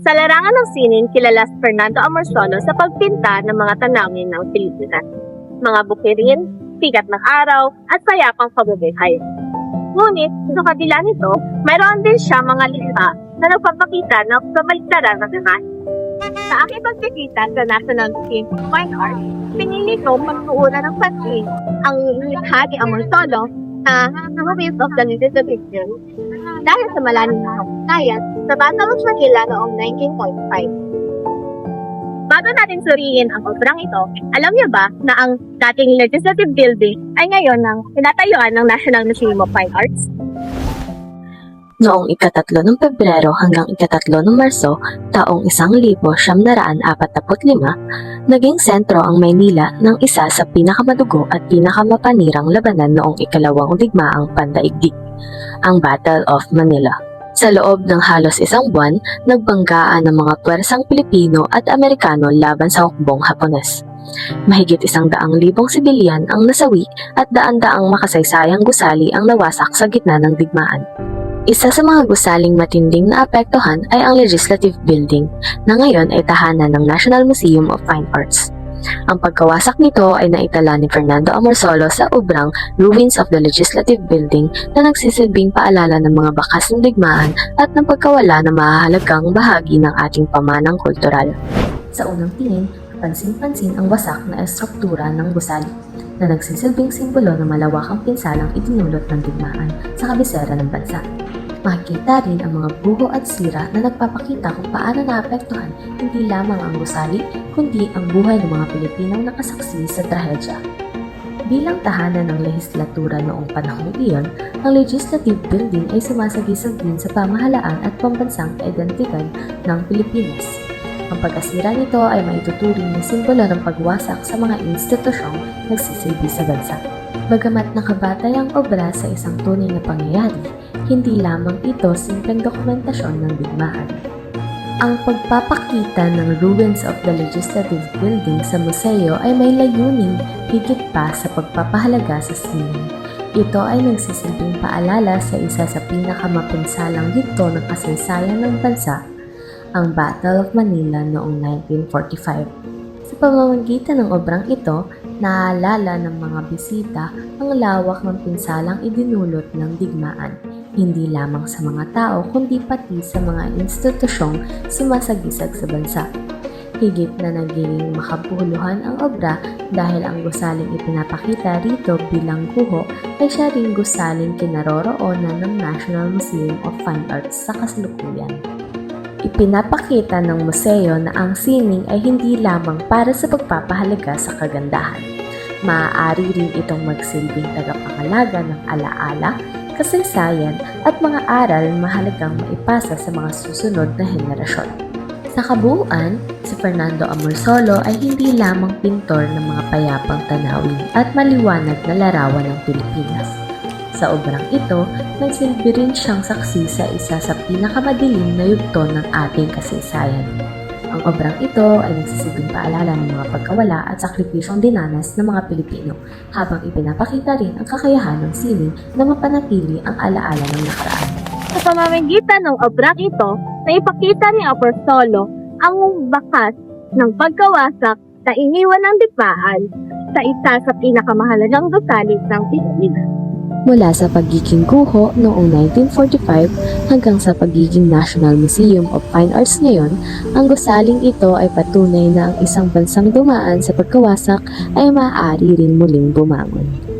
Sa larangan ng sining, kilala si Fernando Amorsolo sa pagpinta ng mga tanawin ng Pilipinas. Mga bukirin, sikat ng araw, at sayapang pagbubuhay. Ngunit, sa kabila nito, mayroon din siya mga likha na nagpapakita ng kabaligtaran ng lahat. Sa aking pagkikita sa National Museum of Fine Arts, pinili ko pagtuunan ng pansin ang likha ni Amorsolo na Ruins of the Legislative dahil sa malalim na kasaysayan sa Battle of Manila noong 1945. Bago natin suriin ang obrang ito, alam niyo ba na ang dating Legislative Building ay ngayon ang tinatayuan ng National Museum of Fine Arts? Noong ika-3 ng Pebrero hanggang ika-3 ng Marso, taong 1945, naging sentro ang Maynila ng isa sa pinakamadugo at pinakamapanirang labanan noong ikalawang digmaang pandaigdig, ang Battle of Manila. Sa loob ng halos isang buwan, nagbanggaan ng mga puwersang Pilipino at Amerikano laban sa hukbong Hapones. Mahigit 100,000 sibilyan ang nasawi at daan-daang makasaysayang gusali ang nawasak sa gitna ng digmaan. Isa sa mga gusaling matinding na apektuhan ay ang Legislative Building na ngayon ay tahanan ng National Museum of Fine Arts. Ang pagkawasak nito ay naitala ni Fernando Amorsolo sa obrang Ruins of the Legislative Building na nagsisilbing paalala ng mga bakas ng digmaan at ng pagkawala ng mahahalagang bahagi ng ating pamanang kultural. Sa unang tingin, pansin-pansin ang wasak na estruktura ng gusali na nagsisilbing simbolo ng malawakang pinsalang idinulot ng digmaan sa kabisera ng bansa. Makikita rin ang mga buho at sira na nagpapakita kung paano naapektuhan hindi lamang ang gusali, kundi ang buhay ng mga Pilipinong nakasaksi sa trahedya. Bilang tahanan ng lehislatura noong panahong iyon, ang Legislative Building ay sumasagisag din sa pamahalaan at pambansang identidad ng Pilipinas. Ang pagkasira nito ay maituturing na simbolo ng pagwasak sa mga institusyong nagsisilbi sa bansa. Bagamat nakabatay ang obra sa isang tunay na pangyayari, hindi lamang ito simpleng dokumentasyon ng digmaan. Ang pagpapakita ng Ruins of the Legislative Building sa museo ay may layuning higit pa sa pagpapahalaga sa sining. Ito ay nagsisilbing paalala sa isa sa pinakamapinsalang yugto ng kasaysayan ng bansa, ang Battle of Manila noong 1945. Sa pamamagitan ng obrang ito, naaalala ng mga bisita ang lawak ng pinsalang idinulot ng digmaan, hindi lamang sa mga tao kundi pati sa mga institusyong sumasagisag sa bansa. Higit na naging makabuluhan ang obra dahil ang gusaling ipinapakita rito bilang guho ay siya ring gusaling kinaroroonan ng National Museum of Fine Arts sa kasalukuyan. Ipinapakita ng museo na ang sining ay hindi lamang para sa pagpapahalaga sa kagandahan. Maaari rin itong magsilbing tagapangalaga ng alaala, kasaysayan at mga aral mahalagang maipasa sa mga susunod na henerasyon. Sa kabuuan, si Fernando Amorsolo ay hindi lamang pintor ng mga payapang tanawin at maliwanag na larawan ng Pilipinas. Sa obrang ito, nagsilbi rin siyang saksi sa isa sa pinakamadilim na yugto ng ating kasaysayan. Ang obrang ito ay nagsisilbing paalala ng mga pagkawala at sakripisyong dinanas ng mga Pilipino habang ipinapakita rin ang kakayahan ng sining na mapanatili ang alaala ng nakaraan. Sa pamamagitan ng obrang ito, naipakita ni Amorsolo ang bakas ng pagkawasak na iniwan ng digmaan sa isa sa pinakamahalagang gusali ng Pilipinas. Mula sa pagiging guho noong 1945 hanggang sa pagiging National Museum of Fine Arts ngayon, ang gusaling ito ay patunay na ang isang bansang dumaan sa pagkawasak ay maaari rin muling bumangon.